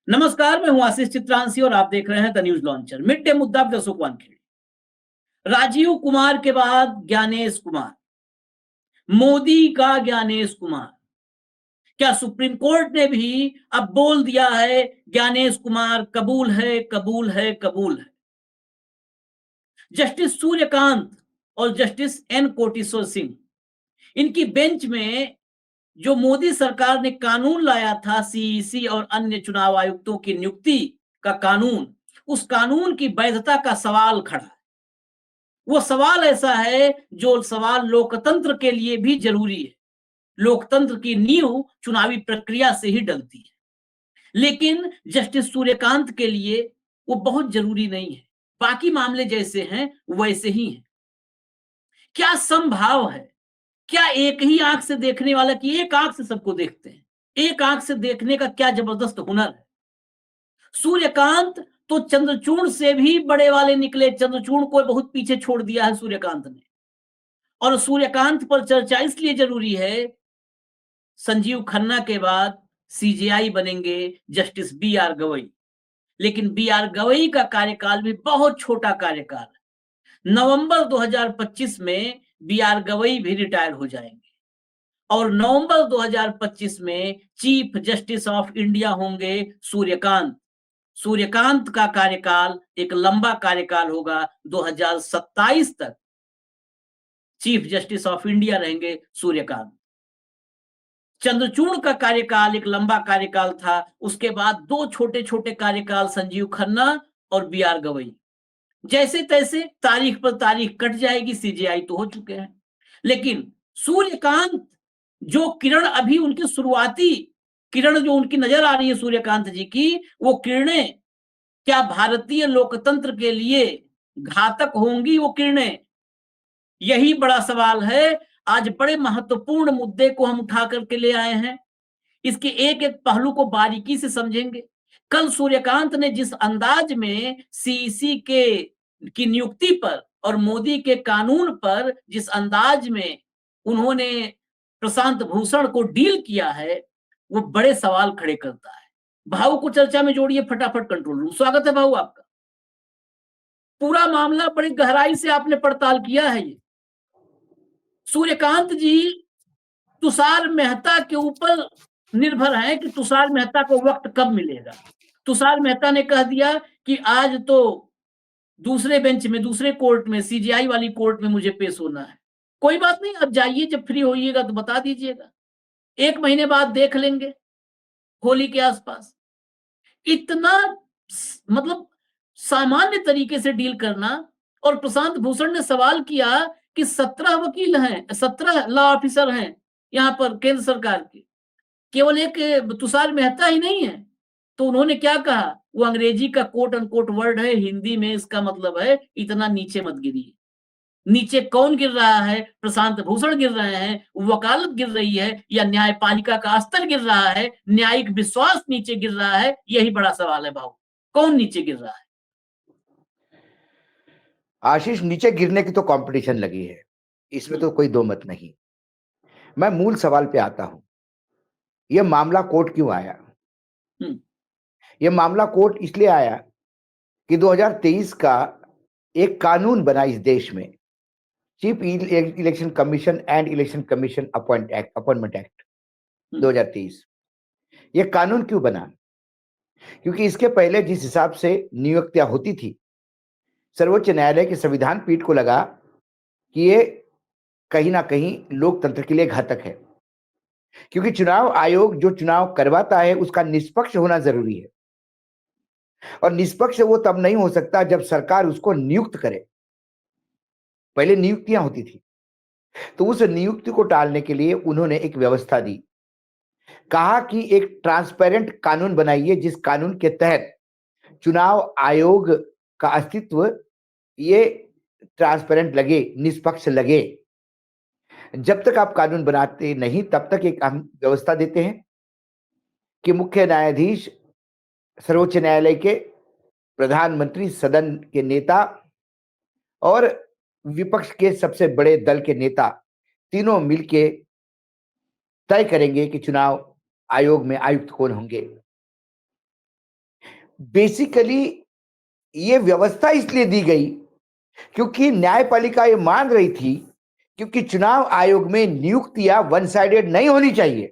नमस्कार, मैं हूं आशीष चित्रांशी और आप देख रहे हैं the news launcher. Mid day मुद्दा पे अशोक वानखेड़े। राजीव कुमार के बाद ज्ञानेश कुमार, मोदी का ज्ञानेश कुमार। क्या सुप्रीम कोर्ट ने भी अब बोल दिया है ज्ञानेश कुमार कबूल है, कबूल है, कबूल है। जस्टिस सूर्यकांत और जस्टिस एन कोटेश्वर सिंह, इनकी बेंच में जो मोदी सरकार ने कानून लाया था सीईसी और अन्य चुनाव आयुक्तों की नियुक्ति का कानून, उस कानून की वैधता का सवाल खड़ा है। वो सवाल ऐसा है जो सवाल लोकतंत्र के लिए भी जरूरी है। लोकतंत्र की नींव चुनावी प्रक्रिया से ही डलती है, लेकिन जस्टिस सूर्यकांत के लिए वो बहुत जरूरी नहीं है। बाकी मामले जैसे हैं वैसे ही हैं। क्या संभाव है, क्या एक ही आंख से देखने वाला कि एक आंख से सबको देखते हैं? एक आंख से देखने का क्या जबरदस्त हुनर है। सूर्यकांत तो चंद्रचूड़ से भी बड़े वाले निकले। चंद्रचूड़ को बहुत पीछे छोड़ दिया है सूर्यकांत ने। और सूर्यकांत पर चर्चा इसलिए जरूरी है, संजीव खन्ना के बाद सीजेआई बनेंगे जस्टिस बी आर गवई। लेकिन बी आर गवई का कार्यकाल भी बहुत छोटा कार्यकाल है। नवंबर 2025 में बी आर गवई भी रिटायर हो जाएंगे और नवंबर 2025 में चीफ जस्टिस ऑफ इंडिया होंगे सूर्यकांत। सूर्यकांत का कार्यकाल एक लंबा कार्यकाल होगा। 2027 तक चीफ जस्टिस ऑफ इंडिया रहेंगे सूर्यकांत। चंद्रचूड़ का कार्यकाल एक लंबा कार्यकाल था। उसके बाद दो छोटे छोटे कार्यकाल संजीव खन्ना और बी आर गवई। जैसे तैसे तारीख पर तारीख कट जाएगी, सीजेआई तो हो चुके हैं। लेकिन सूर्यकांत जो किरण अभी उनकी शुरुआती किरण जो उनकी नजर आ रही है सूर्यकांत जी की, वो किरणें क्या भारतीय लोकतंत्र के लिए घातक होंगी? वो किरणें, यही बड़ा सवाल है। आज बड़े महत्वपूर्ण मुद्दे को हम उठा करके ले आए हैं। इसके एक एक पहलू को बारीकी से समझेंगे। कल सूर्यकांत ने जिस अंदाज में सीईसी के की नियुक्ति पर और मोदी के कानून पर जिस अंदाज में उन्होंने प्रशांत भूषण को डील किया है, वो बड़े सवाल खड़े करता है। भाऊ को चर्चा में जोड़िए फटाफट। कंट्रोल रूम, स्वागत है भाऊ आपका। पूरा मामला बड़ी गहराई से आपने पड़ताल किया है। ये सूर्यकांत जी तुषार मेहता के ऊपर निर्भर है कि तुषार मेहता को वक्त कब मिलेगा। तुषार मेहता ने कह दिया कि आज तो दूसरे बेंच में, दूसरे कोर्ट में, सीजीआई वाली कोर्ट में मुझे पेश होना है। कोई बात नहीं, अब जाइए, जब फ्री होइएगा तो बता दीजिएगा। 1 महीने बाद देख लेंगे, होली के आसपास। इतना मतलब सामान्य तरीके से डील करना। और प्रशांत भूषण ने सवाल किया कि 17 वकील हैं, 17 लॉ ऑफिसर हैं यहाँ पर केंद्र सरकार के, केवल एक तुषार मेहता ही नहीं है। तो उन्होंने क्या कहा, वो अंग्रेजी का कोट अनकोट वर्ड है, हिंदी में इसका मतलब है इतना नीचे मत गिरिए। नीचे कौन गिर रहा है? प्रशांत भूषण गिर रहे हैं, वकालत गिर रही है, या न्यायपालिका का स्तर गिर रहा है, न्यायिक विश्वास नीचे गिर रहा है? यही बड़ा सवाल है भाव, कौन नीचे गिर रहा है? आशीष, नीचे गिरने की तो कंपटीशन लगी है, इसमें तो कोई दो मत नहीं। मैं मूल सवाल पे आता हूं, यह मामला कोर्ट क्यों आया? यह मामला कोर्ट इसलिए आया कि 2023 का एक कानून बना इस देश में, chief election commission and election commission appointment act 2023। यह कानून क्यों बना? क्योंकि इसके पहले जिस हिसाब से नियुक्तियां होती थी, सर्वोच्च न्यायालय के संविधान पीठ को लगा कि ये कहीं ना कहीं लोकतंत्र के लिए घातक है। क्योंकि चुनाव आयोग जो चुनाव करवाता है उसका निष्पक्ष होना जरूरी है, और निष्पक्ष वो तब नहीं हो सकता जब सरकार उसको नियुक्त करे। पहले नियुक्तियां होती थी, तो उस नियुक्ति को टालने के लिए उन्होंने एक व्यवस्था दी। कहा कि एक ट्रांसपेरेंट कानून बनाइए, जिस कानून के तहत चुनाव आयोग का अस्तित्व ये ट्रांसपेरेंट लगे, निष्पक्ष लगे। जब तक आप कानून बनाते नहीं तब तक एक हम व्यवस्था देते हैं कि मुख्य न्यायाधीश, सर्वोच्च न्यायालय के प्रधानमंत्री, सदन के नेता और विपक्ष के सबसे बड़े दल के नेता तीनों मिलके तय करेंगे कि चुनाव आयोग में आयुक्त कौन होंगे। बेसिकली ये व्यवस्था इसलिए दी गई क्योंकि न्यायपालिका ये मान रही थी क्योंकि चुनाव आयोग में नियुक्तियां वन साइडेड नहीं होनी चाहिए।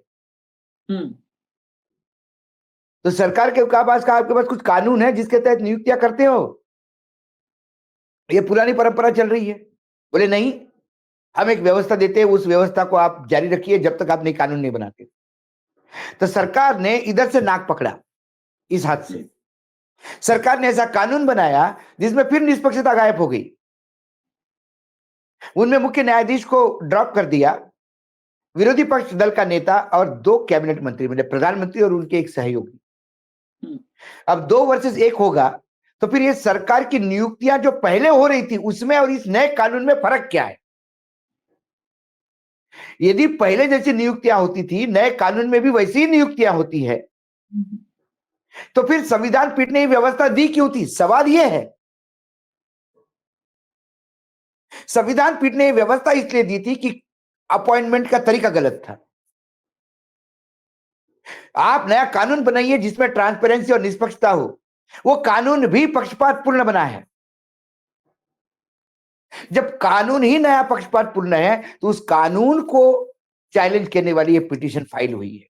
तो सरकार के पास का आपके पास कुछ कानून है जिसके तहत नियुक्तियां करते हो? ये पुरानी परंपरा चल रही है। बोले नहीं, हम एक व्यवस्था देते हैं, उस व्यवस्था को आप जारी रखिए जब तक आप नई कानून नहीं बनाते। तो सरकार ने इधर से नाक पकड़ा इस हाथ से। सरकार ने ऐसा कानून बनाया जिसमें फिर निष्पक्षता गायब हो गई। उनमें मुख्य न्यायाधीश को ड्रॉप कर दिया, विरोधी पक्ष दल का नेता और 2 कैबिनेट मंत्री, मतलब प्रधानमंत्री और उनके एक सहयोगी। अब 2 वर्सेस 1 होगा, तो फिर ये सरकार की नियुक्तियां जो पहले हो रही थी उसमें और इस नए कानून में फर्क क्या है? यदि पहले जैसी नियुक्तियां होती थी, नए कानून में भी वैसी ही नियुक्तियां होती है, तो फिर संविधान पीठ ने व्यवस्था दी क्यों थी? सवाल यह है। संविधान पीठ ने व्यवस्था इसलिए दी थी कि अपॉइंटमेंट का तरीका गलत था। आप नया कानून बनाइए जिसमें ट्रांसपेरेंसी और निष्पक्षता हो। वो कानून भी पक्षपातपूर्ण बना है। जब कानून ही नया पक्षपातपूर्ण है तो उस कानून को चैलेंज करने वाली ये पिटीशन फाइल हुई है।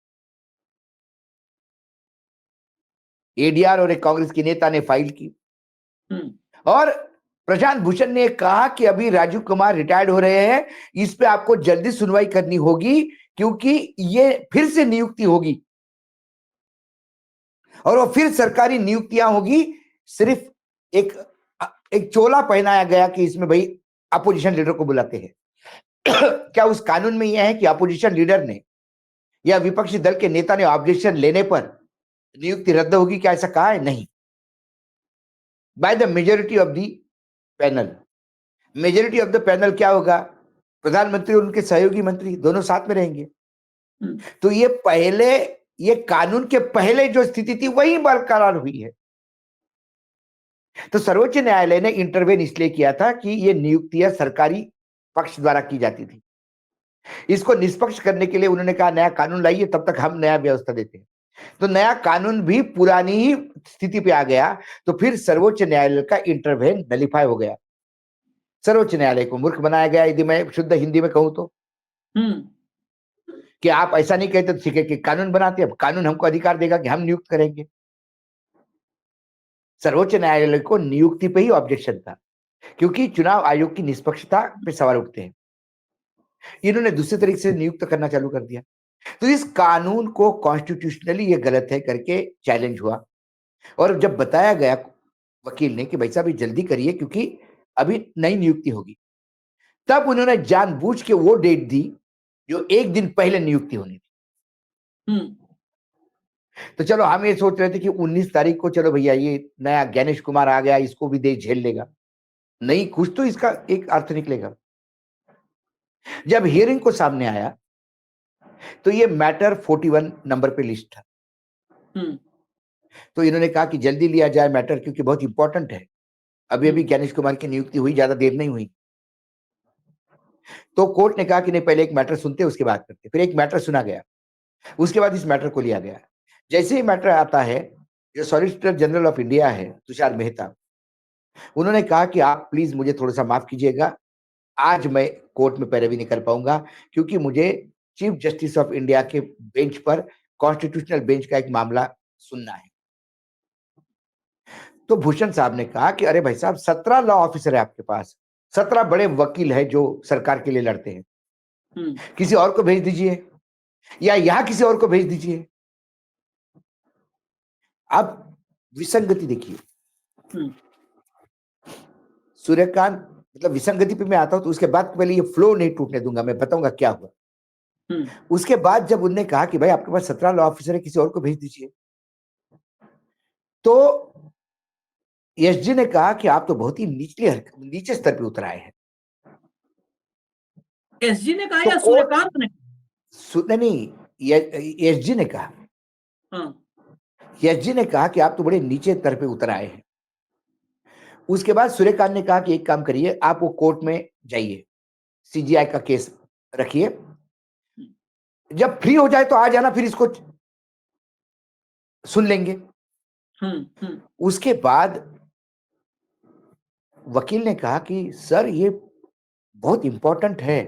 एडीआर और एक कांग्रेस की नेता ने फाइल की और प्रशांत भूषण ने कहा कि अभी राजीव कुमार रिटायर्ड हो रहे हैं, इस पे आपको जल्दी सुनवाई करनी होगी क्योंकि ये फिर से नियुक्ति होगी और वो फिर सरकारी नियुक्तियां होगी। सिर्फ एक चोला पहनाया गया कि इसमें भाई अपोजिशन लीडर को बुलाते हैं। क्या उस कानून में यह है कि अपोजिशन लीडर ने या विपक्षी दल के नेता ने ऑब्जेक्शन लेने पर नियुक्ति रद्द होगी? क्या ऐसा कहा है? नहीं। By the majority of the panel. Majority of the panel क्या होगा? प्रधानमंत्री और उनके सहयोगी मंत्री दोनों साथ में रहेंगे। तो ये कानून के पहले जो स्थिति थी वही बरकरार हुई है। तो सर्वोच्च न्यायालय ने इंटरवेन इसलिए किया था कि ये नियुक्तियां सरकारी पक्ष द्वारा की जाती थी। इसको निष्पक्ष करने के लिए उन्होंने कहा नया कानून लाइए, तब तक हम नया व्यवस्था देते हैं। तो नया कानून भी पुरानी ही स्थिति पे आ गया, तो फिर सर्वोच्च न्यायालय का इंटरवेन नलिफाई हो गया। सर्वोच्च न्यायालय को मूर्ख बनाया गया, यदि मैं शुद्ध हिंदी में कहूं तो। कि आप ऐसा नहीं कहते तो ठीक है कि कानून बनाते, अब कानून हमको अधिकार देगा कि हम नियुक्त करेंगे। सर्वोच्च न्यायालय को नियुक्ति पे ही ऑब्जेक्शन था क्योंकि चुनाव आयोग की निष्पक्षता पे सवाल उठते हैं। इन्होंने दूसरे तरीके से नियुक्त करना चालू कर दिया। तो इस कानून को कॉन्स्टिट्यूशनली ये गलत है करके चैलेंज हुआ और जब बताया गया वकील ने कि भाई साहब ये जल्दी करिए क्योंकि अभी नई नियुक्ति होगी, तब उन्होंने जानबूझ के वो डेट दी जो 1 दिन पहले नियुक्ति होनी थी। तो चलो हम ये सोच रहे थे कि 19 तारीख को चलो भैया ये नया ज्ञानेश कुमार आ गया, इसको भी दे झेल लेगा। नहीं, कुछ तो इसका एक अर्थ निकलेगा। जब हियरिंग को सामने आया तो ये मैटर 41 नंबर पे लिस्ट था। तो इन्होंने कहा कि जल्दी लिया जाए मैटर क्योंकि बहुत इंपॉर्टेंट है। अभी ज्ञानेश कुमार की नियुक्ति हुई, ज्यादा देर नहीं हुई। तो कोर्ट ने कहा कि नहीं, पहले एक मैटर सुनते उसके बाद करते। फिर एक मैटर सुना गया, उसके बाद इस मैटर को लिया गया। जैसे ही मैटर आता है, जो सॉलिसिटर जनरल ऑफ इंडिया है तुषार मेहता, उन्होंने कहा कि आप प्लीज मुझे थोड़ा सा माफ कीजिएगा, आज मैं कोर्ट में पैरवी नहीं कर पाऊंगा क्योंकि मुझे चीफ जस्टिस ऑफ इंडिया के बेंच पर कॉन्स्टिट्यूशनल बेंच का एक मामला सुनना है। तो भूषण साहब ने कहा कि अरे भाई साहब 17 लॉ ऑफिसर है आपके पास, 17 बड़े वकील है जो सरकार के लिए लड़ते हैं, किसी और को भेज दीजिए या यहां किसी और को भेज दीजिए। अब विसंगति देखिए, सूर्यकांत, मतलब विसंगति पे मैं आता हूं तो उसके बाद पहले ये फ्लो नहीं टूटने दूंगा, मैं बताऊंगा क्या हुआ। उसके बाद जब उन्होंने कहा कि भाई आपके पास 17 लॉ ऑफिसर है, किसी और को भेज दीजिए, तो एसजी ने कहा कि आप तो बहुत ही नीचे स्तर पे उतर आए हैं। एसजी ने कहा या सूर्यकांत ने? नहीं, एसजी ने कहा। एसजी ने कहा कि आप तो बड़े नीचे स्तर पे उतर आए हैं। उसके बाद सूर्यकांत ने कहा कि एक काम करिए, आप वो कोर्ट में जाइए, सीजीआई का केस रखिए, जब फ्री हो जाए तो आ जाना, फिर इसको सुन लेंगे। उसके बाद वकील ने कहा कि सर ये बहुत इंपॉर्टेंट है,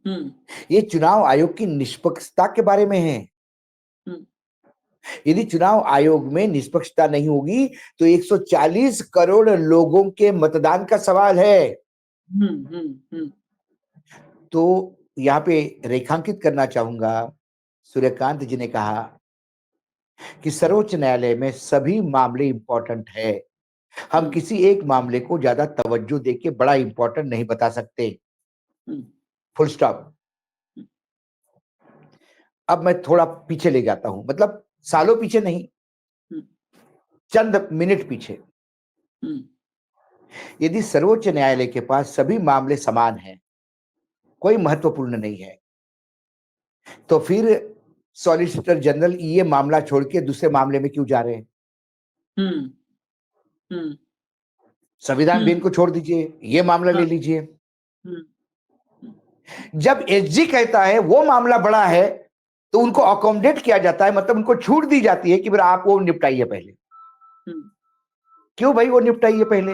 ये चुनाव आयोग की निष्पक्षता के बारे में है। यदि चुनाव आयोग में निष्पक्षता नहीं होगी तो 140 करोड़ लोगों के मतदान का सवाल है। तो यहाँ पे रेखांकित करना चाहूंगा, सूर्यकांत जी ने कहा कि सर्वोच्च न्यायालय में सभी मामले इंपॉर्टेंट है, हम किसी एक मामले को ज्यादा तवज्जो देके बड़ा इंपॉर्टेंट नहीं बता सकते, फुल स्टॉप। अब मैं थोड़ा पीछे ले जाता हूं, मतलब सालों पीछे नहीं, चंद मिनट पीछे। यदि सर्वोच्च न्यायालय के पास सभी मामले समान हैं, कोई महत्वपूर्ण नहीं है, तो फिर सॉलिसिटर जनरल ये मामला छोड़ के दूसरे मामले में क्यों जा रहे हैं? संविधान बेंच को छोड़ दीजिए, ये मामला ले लीजिए। जब एसजी कहता है वो मामला बड़ा है तो उनको अकोमोडेट किया जाता है, मतलब उनको छूट दी जाती है कि फिर आप वो निपटाइए पहले। क्यों भाई वो निपटाइए पहले?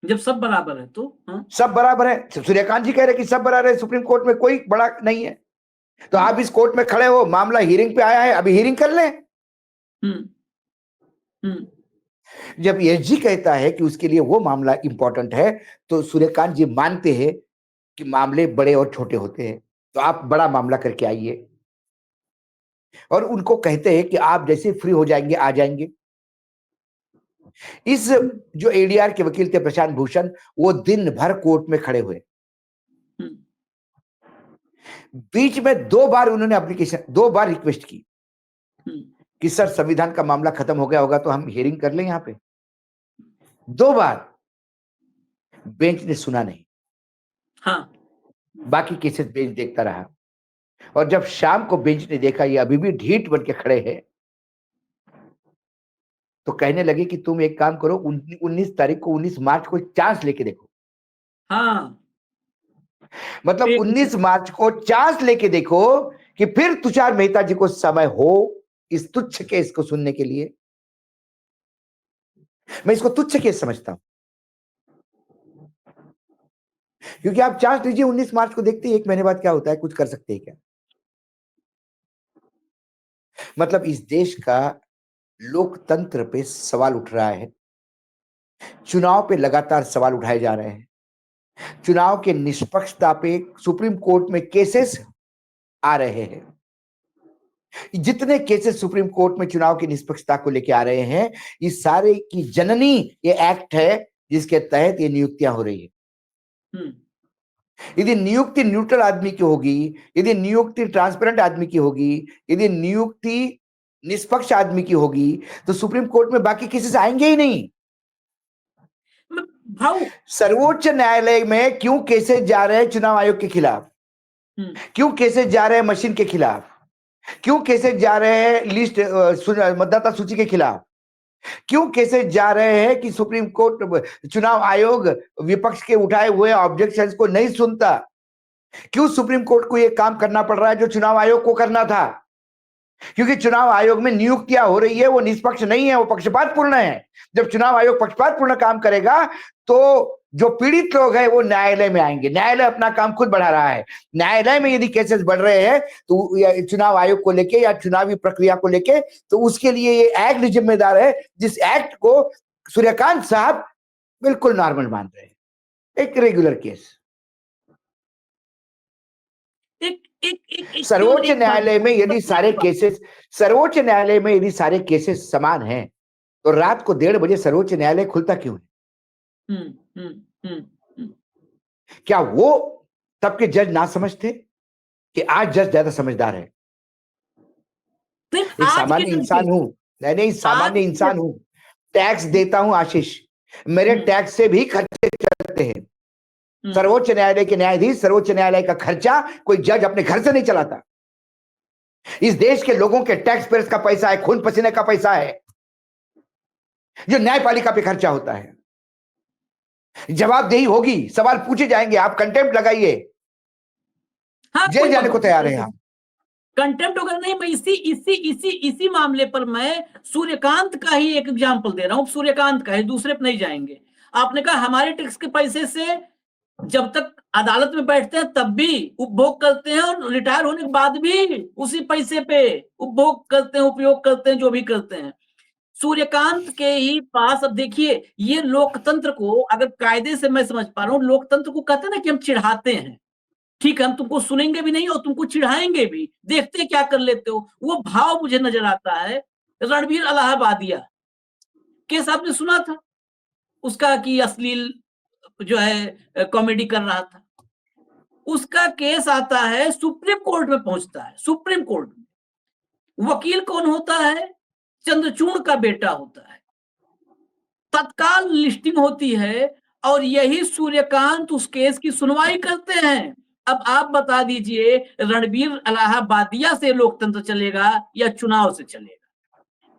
जब सब बराबर है तो सब बराबर है। सूर्यकांत जी कह रहे कि सब बराबर है, सुप्रीम कोर्ट में कोई बड़ा नहीं है, तो आप इस कोर्ट में खड़े हो, मामला हियरिंग पे आया है, अभी हियरिंग कर लें। जब एसजी कहता है कि उसके लिए वो मामला इंपॉर्टेंट है, तो सूर्यकांत जी मानते हैं कि मामले बड़े और छोटे होते हैं, तो आप बड़ा मामला करके आइए, और उनको कहते हैं कि आप जैसे फ्री हो जाएंगे आ जाएंगे। इस जो एडीआर के वकील थे प्रशांत भूषण, वो दिन भर कोर्ट में खड़े हुए। बीच में 2 बार उन्होंने एप्लीकेशन, 2 बार रिक्वेस्ट की कि सर संविधान का मामला खत्म हो गया होगा तो हम हियरिंग कर लें यहां पे। 2 बार बेंच ने सुना नहीं। बाकी केसेस बेंच देखता रहा, और जब शाम को बेंच ने देखा ये अभी भी ढीठ बन के खड़े हैं, तो कहने लगे कि तुम एक काम करो, 19 तारीख को, 19 मार्च को चांस लेके देखो। मतलब 19 मार्च को चांस लेके देखो कि फिर तुषार मेहता जी को समय हो इस तुच्छ केस को सुनने के लिए। मैं इसको तुच्छ केस समझता हूं, क्योंकि आप चांस लीजिए, 19 मार्च को देखते हैं 1 महीने बाद क्या होता है, कुछ कर सकते हैं क्या? मतलब इस देश का लोकतंत्र पे सवाल उठ रहा है, चुनाव पे लगातार सवाल उठाए जा रहे हैं, चुनाव के निष्पक्षता पे सुप्रीम कोर्ट में केसेस आ रहे हैं। जितने केसेस सुप्रीम कोर्ट में चुनाव की निष्पक्षता को लेकर आ रहे हैं, इस सारे की जननी ये एक्ट है जिसके तहत ये नियुक्तियां हो रही है। यदि नियुक्ति न्यूट्रल आदमी की होगी, यदि नियुक्ति ट्रांसपेरेंट आदमी की होगी, यदि नियुक्ति निष्पक्ष आदमी की होगी, तो सुप्रीम कोर्ट में बाकी केसेस आएंगे ही नहीं। सर्वोच्च न्यायालय में क्यों केसेस जा रहे हैं चुनाव आयोग के खिलाफ? क्यों केसेस जा रहे हैं मशीन के खिलाफ? क्यों केसेस जा रहे हैं लिस्ट मतदाता सूची के खिलाफ? क्यों केसेस जा रहे हैं कि सुप्रीम कोर्ट, चुनाव आयोग विपक्ष के उठाए हुए ऑब्जेक्शंस को नहीं सुनता? क्यों सुप्रीम कोर्ट को यह काम करना पड़ रहा है जो चुनाव आयोग को करना था? क्योंकि चुनाव आयोग में नियुक्तियां हो रही है, वो निष्पक्ष नहीं है, वो पक्षपातपूर्ण है। जब चुनाव आयोग पक्षपातपूर्ण काम करेगा तो जो पीड़ित लोग हैं वो न्यायालय में आएंगे। न्यायालय अपना काम खुद बढ़ा रहा है। न्यायालय में यदि केसेस बढ़ रहे हैं तो चुनाव आयोग को लेके या चुनावी प्रक्रिया को लेके, तो उसके लिए ये एक्ट जिम्मेदार है, जिस एक्ट को सूर्यकांत साहब बिल्कुल नॉर्मल मान रहे हैं, एक रेगुलर केस। सर्वोच्च न्यायालय में यदि सारे केसेस, सर्वोच्च न्यायालय में यदि सारे केसेस समान हैं, तो रात को 1:30 बजे सर्वोच्च न्यायालय खुलता क्यों है? क्या वो तब के जज ना समझते कि आज जज ज्यादा समझदार है? एक सामान्य इंसान हूं, नहीं सामान्य इंसान हूं, टैक्स देता हूं आशीष, मेरे टैक्स से भी खर्चे चलते हैं। सर्वोच्च न्यायालय के न्यायाधीश, सर्वोच्च न्यायालय का खर्चा कोई जज अपने घर से नहीं चलाता। इस देश के लोगों के टैक्स पेयर्स का पैसा है, खून पसीने का पैसा है, जो न्यायपालिका पे खर्चा होता है। जवाबदेही होगी, सवाल पूछे जाएंगे, आप कंटेम्प्ट लगाइए, जेल जाने को तैयार है आप। कंटेम्प्ट वगैरह नहीं, मैं इसी मामले पर मैं सूर्यकांत का ही एक एग्जाम्पल दे रहा हूं, सूर्यकांत का है, दूसरे पे नहीं जाएंगे। आपने कहा हमारे टैक्स के पैसे से जब तक अदालत में बैठते हैं तब भी उपभोग करते हैं, और रिटायर होने के बाद भी उसी पैसे पे उपभोग करते हैं, उपयोग करते हैं, जो भी करते हैं। सूर्यकांत के ही पास, अब देखिए, ये लोकतंत्र को अगर कायदे से मैं समझ पा रहा हूं, लोकतंत्र को कहते हैं ना कि हम चिढ़ाते हैं, ठीक है, हम तुमको सुनेंगे भी नहीं और तुमको चिढ़ाएंगे भी, देखते क्या कर लेते हो। वो भाव मुझे नजर आता है। रणबीर इलाहाबादिया केस आपने सुना था उसका, कि अश्लील जो है कॉमेडी कर रहा था, उसका केस आता है, सुप्रीम कोर्ट में पहुंचता है। सुप्रीम कोर्ट में वकील कौन होता है? चंद्रचूड़ का बेटा होता है। तत्काल लिस्टिंग होती है और यही सूर्यकांत उस केस की सुनवाई करते हैं। अब आप बता दीजिए, रणबीर इलाहाबादिया से लोकतंत्र चलेगा या चुनाव से चलेगा?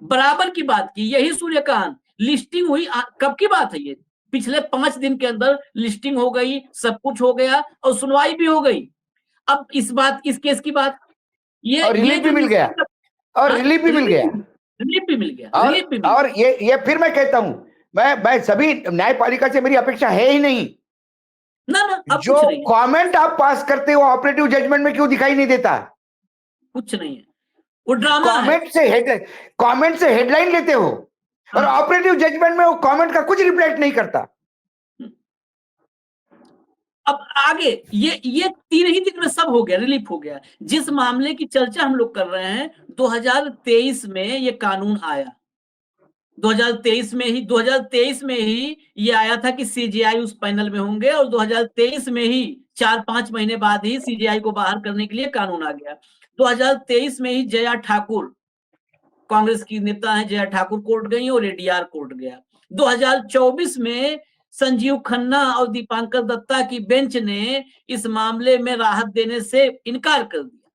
बराबर की बात की यही सूर्यकांत। लिस्टिंग हुई, कब की बात है ये? पिछले 5 दिन के अंदर लिस्टिंग हो गई, सब कुछ हो गया और सुनवाई भी हो गई। अब इस केस की बात, और ये रिलीफ भी मिल गया, और रिलीफ भी मिल गया, रिलीफ भी मिल गया, रिलीफ भी मिल और गया। ये फिर मैं कहता हूं, मैं सभी न्यायपालिका से मेरी अपेक्षा है ही नहीं। ना अब जो कुछ नहीं है, कमेंट आप पास करते हो ऑपरेटिव जजमेंट में क्यों दिखाई नहीं देता? कुछ नहीं है, वो ड्रामा है। कमेंट से हेडलाइन लेते हो और हाँ। ऑपरेटिव जजमेंट में वो कमेंट का कुछ रिफ्लेक्ट नहीं करता। अब आगे ये 3 ही दिन में सब हो गया, रिलीफ हो गया। जिस मामले की चर्चा हम लोग कर रहे हैं, 2023 में ये कानून आया। 2023 में ही ये आया था कि सीजेआई उस पैनल में होंगे, और 2023 में ही 4-5 महीने बाद ही सीजेआई को बाहर करने के लिए कानून आ गया। 2023 में ही जया ठाकुर, कांग्रेस की नेता है जया ठाकुर, कोर्ट गई और एडीआर कोर्ट गया। 2024 में संजीव खन्ना और दीपांकर दत्ता की बेंच ने इस मामले में राहत देने से इनकार कर दिया।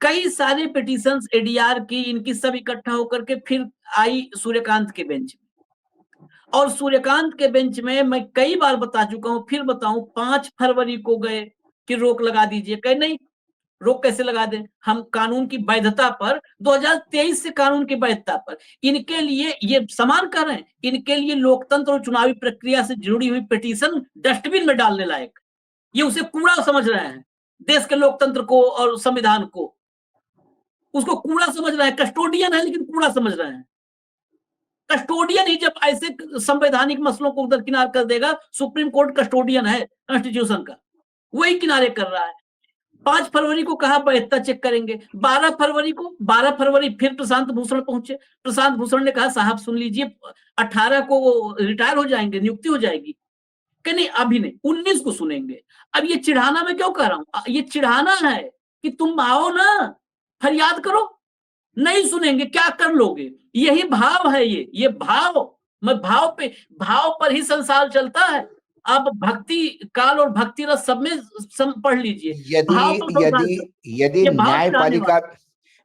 कई सारे पिटीशंस एडीआर की, इनकी सब इकट्ठा होकर के फिर आई सूर्यकांत के बेंच में, और सूर्यकांत के बेंच में मैं कई बार बता चुका हूं, फिर बताऊं, 5 फरवरी को गए कि रोक लगा दीजिए। कहे नहीं, रोक कैसे लगा दें, हम कानून की वैधता पर, 2023 से कानून की वैधता पर, इनके लिए ये समान कर रहे हैं, इनके लिए लोकतंत्र और चुनावी प्रक्रिया से जुड़ी हुई पिटीशन डस्टबिन में डालने लायक, ये उसे कूड़ा समझ रहे हैं, देश के लोकतंत्र को और संविधान को, उसको कूड़ा समझ रहे हैं। कस्टोडियन है लेकिन कूड़ा समझ रहे हैं। कस्टोडियन ही जब ऐसे संवैधानिक मसलों को उधर किनार कर देगा, सुप्रीम कोर्ट कस्टोडियन है कॉन्स्टिट्यूशन का, वही किनारे कर रहा है। 5 फरवरी को कहा वैधता चेक करेंगे, 12 फरवरी फिर प्रशांत भूषण पहुंचे। प्रशांत भूषण ने कहा साहब सुन लीजिए, 18 को रिटायर हो जाएंगे, नियुक्ति हो जाएगी। कि नहीं अभी नहीं, 19 को सुनेंगे। अब ये चिढ़ाना मैं क्यों कह रहा हूं, ये चिढ़ाना है कि तुम आओ ना, फरियाद करो, नहीं सुनेंगे, क्या कर लोगे? यही भाव है, ये भाव, मैं भाव पर ही संसार चलता है। आप भक्ति काल और भक्ति रस सब में पढ़ लीजिए, भाव पर संसार चलता है। यदि ये भाव चिढ़ाने वाला।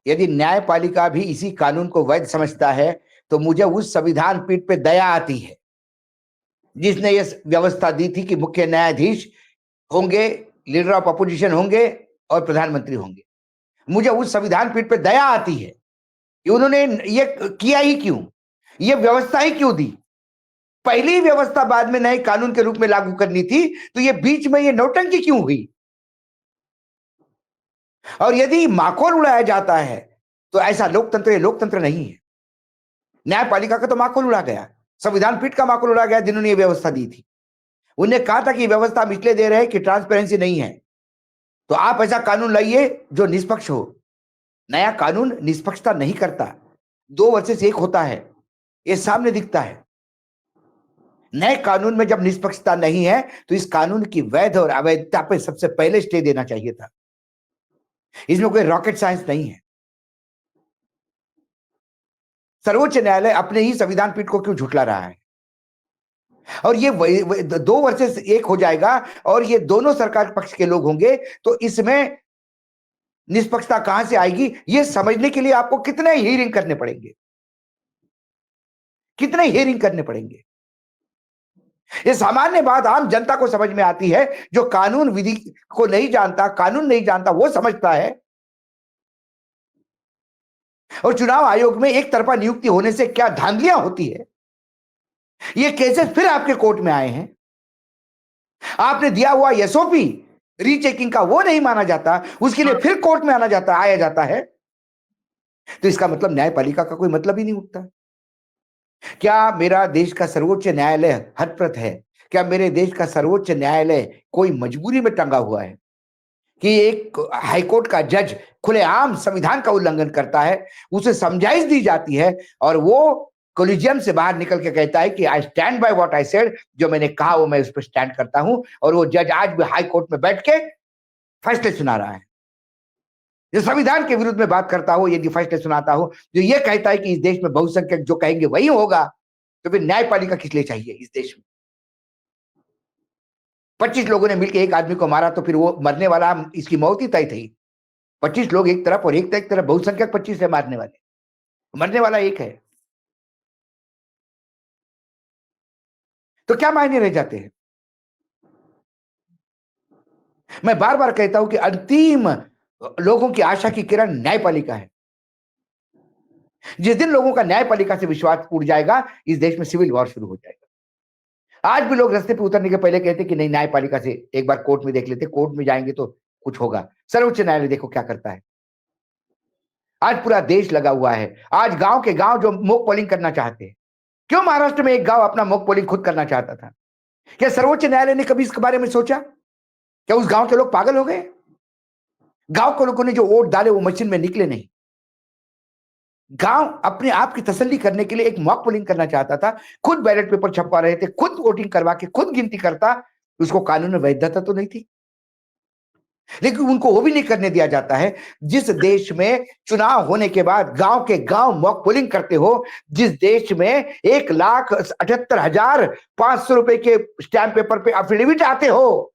यदि न्यायपालिका भी इसी कानून को वैध समझता है, तो मुझे उस संविधान पीठ पे दया आती है जिसने ये व्यवस्था दी थी कि मुख्य न्यायाधीश होंगे, लीडर ऑफ अपोजिशन होंगे और प्रधानमंत्री होंगे। मुझे उस संविधान पीठ पे दया आती है कि उन्होंने ये किया ही क्यों, ये व्यवस्था ही क्यों दी। पहली व्यवस्था बाद में नए कानून के रूप में लागू करनी थी, तो ये बीच में ये नौटंकी क्यों हुई? और यदि माखौल उड़ाया जाता है तो ऐसा लोकतंत्र, ये लोकतंत्र नहीं है। न्यायपालिका का तो माखौल उड़ा गया, संविधान पीठ का माखौल उड़ा गया जिन्होंने ये व्यवस्था दी थी। उन्हें कहा था कि व्यवस्था हम इसलिए दे रहे हैं कि ट्रांसपेरेंसी नहीं है, तो आप ऐसा कानून लाइए जो निष्पक्ष हो। नया कानून निष्पक्षता नहीं करता, 2 वर्ष से एक होता है, ये सामने दिखता है। नए कानून में जब निष्पक्षता नहीं है तो इस कानून की वैध और अवैधता पे सबसे पहले स्टे देना चाहिए था। इसमें कोई रॉकेट साइंस नहीं है। सर्वोच्च न्यायालय अपने ही संविधान पीठ को क्यों झुठला रहा है? और ये 2 वर्ष से एक हो जाएगा और ये दोनों सरकार पक्ष के लोग होंगे, तो इसमें निष्पक्षता कहां से आएगी? ये समझने के लिए आपको कितने हियरिंग करने पड़ेंगे, कितने हियरिंग करने पड़ेंगे। ये सामान्य बात आम जनता को समझ में आती है, जो कानून विधि को नहीं जानता, कानून नहीं जानता, वो समझता है और चुनाव आयोग में एक तरफा नियुक्ति होने से क्या धांधलियां होती है। ये केसेस फिर आपके कोर्ट में आए हैं। आपने दिया हुआ एसओपी रीचेकिंग का वो नहीं माना जाता, उसके लिए फिर कोर्ट में आया जाता है। तो इसका मतलब न्यायपालिका का कोई मतलब ही नहीं उठता। क्या मेरा देश का सर्वोच्च न्यायालय हतप्रत है? क्या मेरे देश का सर्वोच्च न्यायालय कोई मजबूरी में टंगा हुआ है कि एक हाईकोर्ट का जज खुलेआम संविधान का उल्लंघन करता है, उसे समझाइश दी जाती है और वो कोलिजियम से बाहर निकल के कहता है कि I stand by what I said, जो मैंने कहा वो मैं उस पर स्टैंड करता हूं, और वो जज आज भी हाई कोर्ट में बैठ के फैसले सुना रहा है। जो संविधान के विरुद्ध में बात करता हो, यदि फैसले सुनाता हो, जो ये कहता है कि इस देश में बहुसंख्यक जो कहेंगे वही होगा, तो फिर न्यायपालिका किस लिए चाहिए इस देश में? 25 लोगों ने मिलकर एक आदमी को मारा तो फिर वो मरने वाला, इसकी मौत ही तय थी। 25 लोग एक तरफ और एक तरफ बहुसंख्यक 25 है मारने वाले, मरने वाला एक है। तो क्या मायने रह जाते हैं? मैं बार बार कहता हूं कि अंतिम लोगों की आशा की किरण न्यायपालिका है। जिस दिन लोगों का न्यायपालिका से विश्वास उड़ जाएगा, इस देश में सिविल वॉर शुरू हो जाएगा। आज भी लोग रास्ते पे उतरने के पहले कहते कि नहीं, न्यायपालिका से एक बार कोर्ट में देख लेते, कोर्ट में जाएंगे तो कुछ होगा। सर्वोच्च न्यायालय देखो क्या करता है। आज पूरा देश लगा हुआ है। आज गांव के गांव जो मॉक पोलिंग करना चाहते हैं, क्यों महाराष्ट्र में एक गांव अपना मॉक पोलिंग खुद करना चाहता था? क्या सर्वोच्च न्यायालय ने कभी इसके बारे में सोचा? क्या उस गांव के लोग पागल हो गए? गांव के लोगों ने जो वोट डाले वो मशीन में निकले नहीं। गांव अपने आप की तसल्ली करने के लिए एक मॉक पोलिंग करना चाहता था, खुद बैलेट पेपर छपवा रहे थे, खुद वोटिंग करवा के खुद गिनती करता। उसको कानून में वैधता तो नहीं थी, लेकिन उनको वो भी नहीं करने दिया जाता है। जिस देश में चुनाव होने के बाद गांव के गांव मॉक पोलिंग करते हो, जिस देश में 1,78,500 रुपए के स्टैंप पेपर पे एफिडेविट आते हो,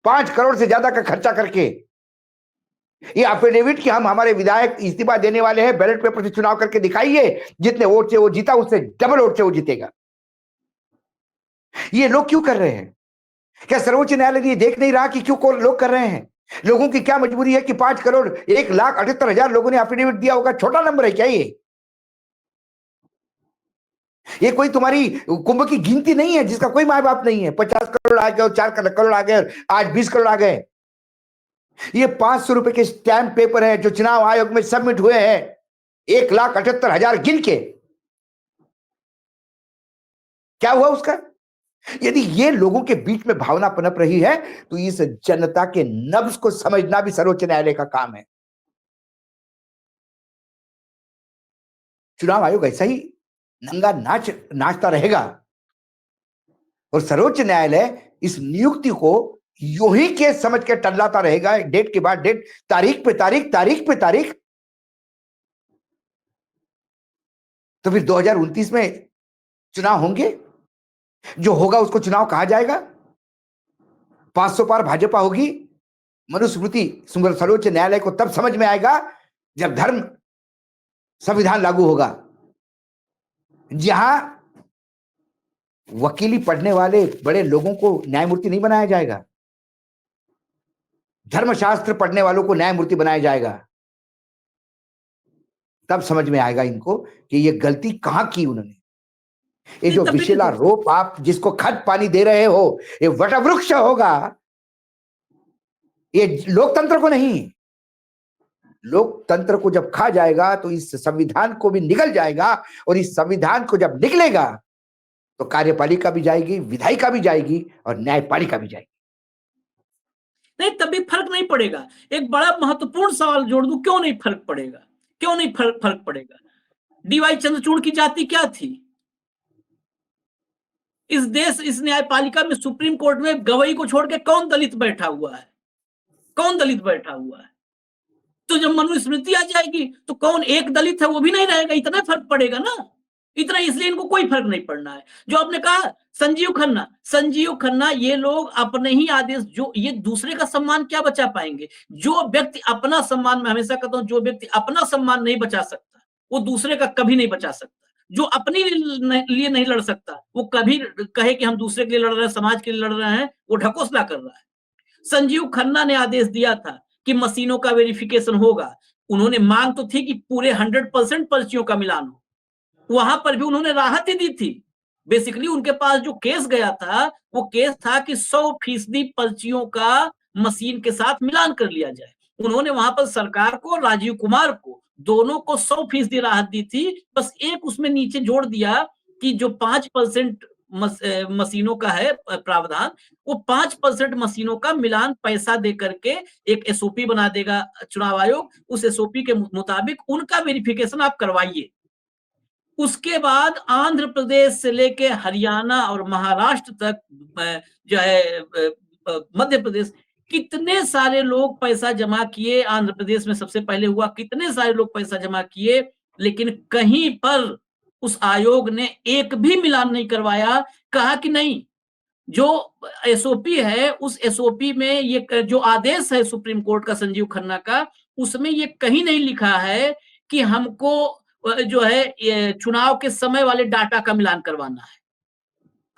5 करोड़ से ज्यादा का खर्चा करके, ये एफिडेविट कि हम हमारे विधायक इस्तीफा देने वाले हैं, बैलेट पेपर से चुनाव करके दिखाइए, जितने वोट से वो जीता उससे डबल वोट से वो जीतेगा। ये लोग क्यों कर रहे हैं? क्या सर्वोच्च न्यायालय ये देख नहीं रहा कि क्यों लोग कर रहे हैं? लोगों की क्या मजबूरी है कि 5 करोड़ 1,78,000 लोगों ने एफिडेविट दिया होगा? छोटा नंबर है क्या ये कोई तुम्हारी कुंभ की गिनती नहीं है जिसका कोई माँ बाप नहीं है। 50 करोड़ आ गए और 4 करोड़ आ गए, आज 20 करोड़ आ गए। ये 500 रुपए के स्टैंप पेपर है जो चुनाव आयोग में सबमिट हुए हैं, 1,78,000 गिन के। क्या हुआ उसका? यदि ये लोगों के बीच में भावना पनप रही है तो इस जनता के नब्ज को समझना भी सर्वोच्च न्यायालय का काम है। चुनाव आयोग ऐसा ही नंगा नाचता रहेगा और सर्वोच्च न्यायालय इस नियुक्ति को यूं ही केस समझ के टल्लाता रहेगा, डेट के बाद डेट, तारीख पे तारीख, तारीख पे तारीख। तो फिर 2029 में चुनाव होंगे, जो होगा उसको चुनाव कहा जाएगा। 500 पार भाजपा होगी। मनुस्मृति सर्वोच्च न्यायालय को तब समझ में आएगा जब धर्म संविधान लागू होगा, जहां वकीली पढ़ने वाले बड़े लोगों को न्यायमूर्ति नहीं बनाया जाएगा, धर्मशास्त्र पढ़ने वालों को न्यायमूर्ति बनाया जाएगा। तब समझ में आएगा इनको कि ये गलती कहां की उन्होंने। ये जो विशेला रोप आप जिसको खत पानी दे रहे हो, ये वटवृक्ष होगा, ये लोकतंत्र को नहीं। लोकतंत्र को जब खा जाएगा तो इस संविधान को भी निगल जाएगा, और इस संविधान को जब निकलेगा तो कार्यपालिका भी जाएगी, विधायिका भी जाएगी और न्यायपालिका भी जाएगी। नहीं, तभी फर्क नहीं पड़ेगा। एक बड़ा महत्वपूर्ण सवाल जोड़ दूं, क्यों नहीं फर्क पड़ेगा? क्यों नहीं फर्क पड़ेगा? डीवाई चंद्रचूड़ की जाति क्या थी? इस देश, इस न्यायपालिका में, सुप्रीम कोर्ट में गवई को छोड़ के कौन दलित बैठा हुआ है? कौन दलित बैठा हुआ है? तो जब मनुस्मृति आ जाएगी तो कौन एक दलित है वो भी नहीं रहेगा। इतना फर्क पड़ेगा ना, इतना। इसलिए इनको कोई फर्क नहीं पड़ना है। जो आपने कहा संजीव खन्ना, ये लोग अपने ही आदेश, जो ये दूसरे का सम्मान क्या बचा पाएंगे? जो व्यक्ति अपना सम्मान, मैं हमेशा कहता हूं, जो व्यक्ति अपना सम्मान नहीं बचा सकता वो दूसरे का कभी नहीं बचा सकता। जो अपने लिए नहीं लड़ सकता वो कभी कहे कि हम दूसरे के लिए लड़ रहे हैं, समाज के लिए लड़ रहे हैं, वो ढकोसला कर रहा है। संजीव खन्ना ने आदेश दिया था कि मशीनों का वेरिफिकेशन होगा, उन्होंने मांग तो थी कि पूरे 100% पर्चियों का मिलान हो, वहां पर भी उन्होंने राहत ही दी थी। बेसिकली उनके पास जो केस गया था वो केस था कि 100% पर्चियों का मशीन के साथ मिलान कर लिया जाए। उन्होंने वहां पर सरकार को, राजीव कुमार को, दोनों को 100% राहत दी थी। बस एक उसमें नीचे जोड़ दिया कि जो 5% मशीनों का है प्रावधान, वो 5% मशीनों का मिलान पैसा दे करके एक एसओपी बना देगा चुनाव आयोग। उस एसओपी के मुताबिक उनका वेरिफिकेशन आप करवाइए। उसके बाद आंध्र प्रदेश से लेके हरियाणा और महाराष्ट्र तक जो है मध्य प्रदेश, कितने सारे लोग पैसा जमा किए। आंध्र प्रदेश में सबसे पहले हुआ, कितने सारे लोग पैसा जमा किए, लेकिन कहीं पर उस आयोग ने एक भी मिलान नहीं करवाया। कहा कि नहीं, जो एसओपी है उस एसओपी में ये जो आदेश है सुप्रीम कोर्ट का संजीव खन्ना का, उसमें ये कहीं नहीं लिखा है कि हमको जो है चुनाव के समय वाले डाटा का मिलान करवाना है।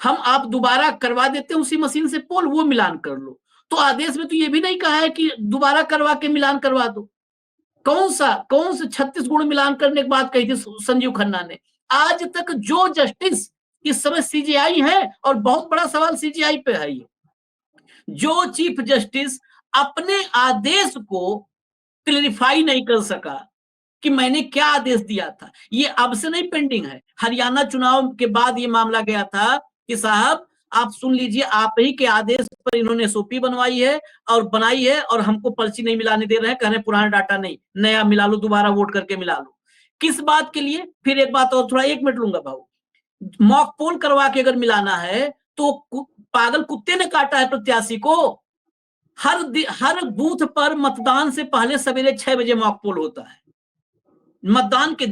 हम आप दोबारा करवा देते हैं उसी मशीन से पोल, वो मिलान कर लो। तो आदेश में तो ये भी नहीं कहा है कि दोबारा करवा के मिलान करवा दो। कौन से 36 गुण मिलान करने की बात कही थी संजीव खन्ना ने। आज तक जो जस्टिस इस समय सीजीआई है, और बहुत बड़ा सवाल सीजीआई पे है, ये जो चीफ जस्टिस अपने आदेश को क्लेरिफाई नहीं कर सका कि मैंने क्या आदेश दिया था। ये अब से नहीं पेंडिंग है, हरियाणा चुनाव के बाद ये मामला गया था कि साहब आप सुन लीजिए, आप ही के आदेश पर इन्होंने एसओपी बनवाई है और बनाई है, और हमको पर्ची नहीं मिलाने दे रहे हैं, कह रहे पुराना डाटा नहीं, नया मिला लो, दोबारा वोट करके मिला लो। किस बात के लिए? फिर एक बात और, थोड़ा 1 मिनट लूंगा भाऊ। मॉक पोल करवा के अगर मिलाना है तो पागल कुत्ते ने काटा है प्रत्याशी को। हर बूथ पर मतदान से पहले सवेरे 6 बजे मॉक पोल होता है। मतदान के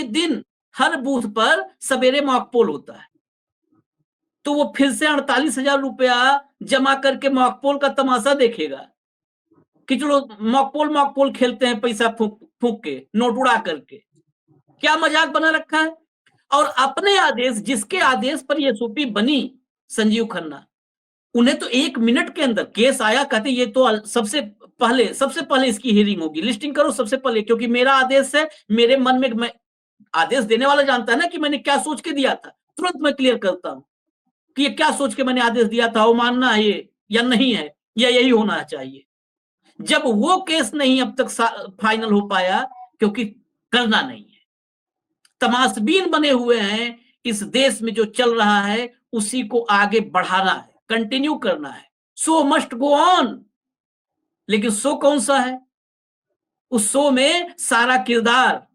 दिन हर बूथ पर सवेरे मॉक पोल होता है। तो वो फिर से 48,000 रुपया जमा करके मॉक पोल का तमाशा देखेगा कि चलो मॉक पोल खेलते हैं, पैसा फूक के, नोट उड़ा करके। क्या मजाक बना रखा है। और अपने आदेश, जिसके आदेश पर ये एसओपी बनी, संजीव खन्ना, उन्हें तो 1 मिनट के अंदर केस आया, कहते ये तो सबसे पहले इसकी हियरिंग होगी, लिस्टिंग करो सबसे पहले, क्योंकि मेरा आदेश है। मेरे मन में, मैं आदेश देने वाला जानता है ना कि मैंने क्या सोच के दिया था, तुरंत मैं क्लियर करता हूं कि ये क्या सोच के मैंने आदेश दिया था, वो मानना है ये या नहीं है, या यही होना चाहिए। जब वो केस नहीं अब तक फाइनल हो पाया, क्योंकि करना नहीं है, तमाशबीन बने हुए हैं। इस देश में जो चल रहा है उसी को आगे बढ़ाना है, कंटिन्यू करना है। Show must go on. लेकिन शो कौन सा है? उस शो में सारा किरदार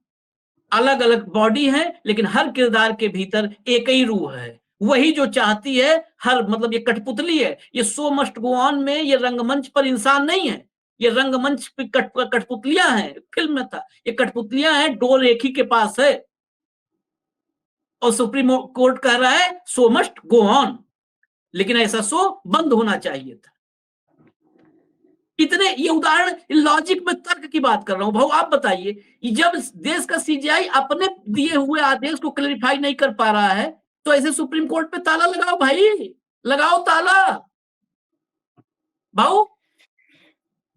अलग अलग बॉडी है, लेकिन हर किरदार के भीतर एक ही रूह है, वही जो चाहती है। हर मतलब ये कठपुतली है। ये शो मस्ट गो ऑन में ये रंगमंच पर इंसान नहीं है, ये रंगमंच पे कठपुतलियां हैं। फिल्म में था, ये कठपुतलियां हैं, डोर एक ही के पास है, और सुप्रीम कोर्ट कह रहा है शो मस्ट गो ऑन। लेकिन ऐसा शो बंद होना चाहिए था। इतने ये उदाहरण, लॉजिक में तर्क की बात कर रहा हूं भाऊ। आप बताइए, जब देश का सीजीआई अपने दिए हुए आदेश को क्लैरिफाई नहीं कर पा रहा है, तो ऐसे सुप्रीम कोर्ट पे ताला लगाओ भाई, लगाओ ताला भाऊ।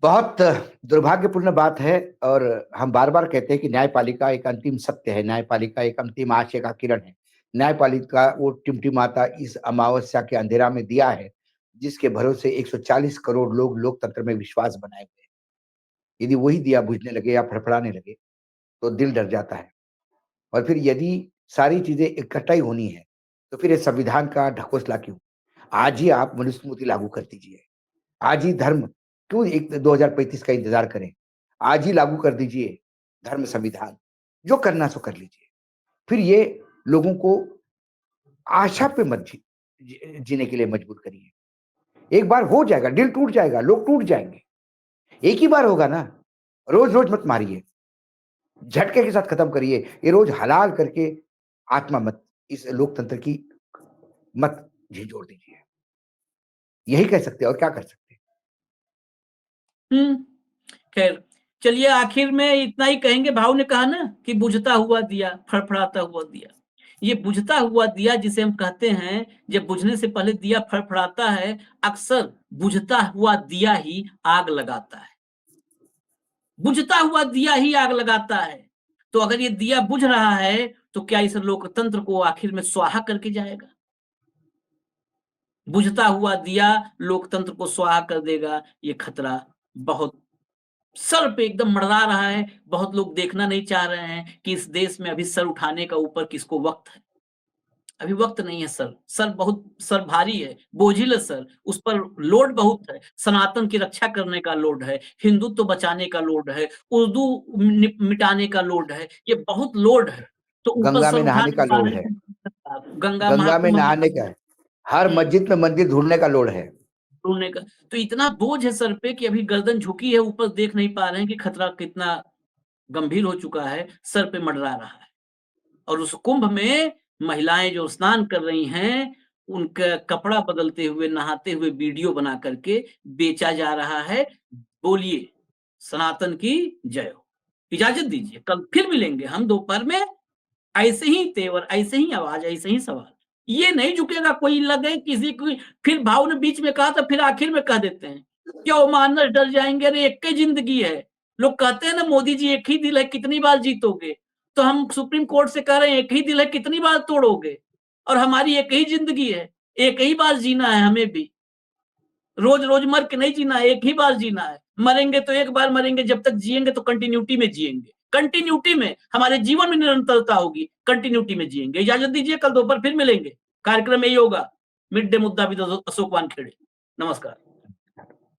बहुत दुर्भाग्यपूर्ण बात है। और हम बार बार कहते हैं कि न्यायपालिका एक अंतिम सत्य है, न्यायपालिका एक अंतिम आशय का किरण है। न्यायपालिका वो टिमटिमाता इस अमावस्या के अंधेरा में दिया है जिसके भरोसे 140 करोड़ लोग लोकतंत्र में विश्वास बनाए हुए हैं। यदि वही दिया बुझने लगे या फड़फड़ाने लगे तो दिल डर जाता है। और फिर यदि सारी चीजें इकट्ठा ही होनी है तो फिर ये संविधान का ढकोसला क्यों? आज ही आप मनुस्मृति लागू कर दीजिए। आज ही धर्म क्यों एक 2035 का इंतजार करें? आज ही लागू कर दीजिए धर्म संविधान। जो करना सो कर लीजिए। फिर ये लोगों को आशा पे मत जीने के लिए मजबूर करिए। एक बार हो जाएगा, दिल टूट जाएगा, लोग टूट जाएंगे। एक ही बार होगा ना। रोज रोज मत मारिए, झटके के साथ खत्म करिए। ये रोज हलाल करके आत्मा मत, इस लोकतंत्र की मत झिझोड़ दीजिए। यही कह सकते हैं, और क्या कर सकते हैं। खैर चलिए, आखिर में इतना ही कहेंगे। भाव ने कहा ना कि बुझता हुआ दिया, फड़फड़ाता हुआ दिया। ये बुझता हुआ दिया जिसे हम कहते हैं, जब बुझने से पहले दिया फड़फड़ाता है, अक्सर बुझता हुआ दिया ही आग लगाता है। बुझता हुआ दिया ही आग लगाता है। तो अगर ये दिया बुझ रहा है तो क्या इस लोकतंत्र को आखिर में स्वाहा करके जाएगा? बुझता हुआ दिया लोकतंत्र को स्वाहा कर देगा, ये खतरा बहुत सर पे एकदम मंडरा रहा है। बहुत लोग देखना नहीं चाह रहे हैं कि इस देश में अभी सर उठाने का ऊपर किसको वक़्त है। अभी वक़्त नहीं है सर। सर बहुत सर भारी है, बोझिल है सर, उस पर लोड बहुत है। सनातन की रक्षा करने का लोड है, हिंदुत्व बचाने का लोड है, उर्दू मिटाने का लोड है, ये बहुत लोड है। तो ऊपर गंगा सर में उठा नहाने नहीं का पा लोड रहे है, हैं। गंगा गंगा में महाकुंभ में नहाने का है, हर हुँ। मस्जिद में मंदिर ढूंढने का लोड है। ढूँढने का तो इतना बोझ है सर पे कि अभी गर्दन झुकी है, ऊपर देख नहीं पा रहे हैं कि खतरा कितना गंभीर हो चुका है, सर पे मंडरा रहा है। और उस कुंभ में महिलाएँ जो स्नान कर रही हैं, उनका कपड़ा बदलते हुए, नहाते हुए वीडियो बना करके बेचा जा रहा है। बोलिए, सनातन की जय हो। इजाज़त दीजिए, कल फिर मिलेंगे हम दोपहर में, ऐसे ही तेवर, ऐसे ही आवाज़, ऐसे ही सवाल। ये नहीं झुकेगा, कोई लगे किसी को फिर भाव ने बीच में कहा तो फिर आखिर में कह देते हैं। क्यों मानस डर जाएँगे, अरे एक ही ज़िंदगी है। लोग कहते हैं ना मोदी जी एक ही दिल है, कितनी बार जीतोगे? तो हम सुप्रीम कोर्ट से कह रहे हैं एक ही दिल है, कितनी बार तोड़ोगे? और हमारी एक ही ज़िंदगी है, एक ही बार जीना है हमें भी। रोज़-रोज़ मर के नहीं जीना है, एक ही बार जीना है। मरेंगे तो एक बार मरेंगे, जब तक जिएँगे तो कंटिन्यूटी में जिएँगे। कंटिन्यूटी में, हमारे जीवन में निरंतरता होगी, कंटिन्यूटी में जिएँगे। इजाज़त दीजिए, कल दोपहर फिर मिलेंगे। कार्यक्रम यही होगा, मिड डे मुद्दा विद अशोक वानखेड़े। नमस्कार।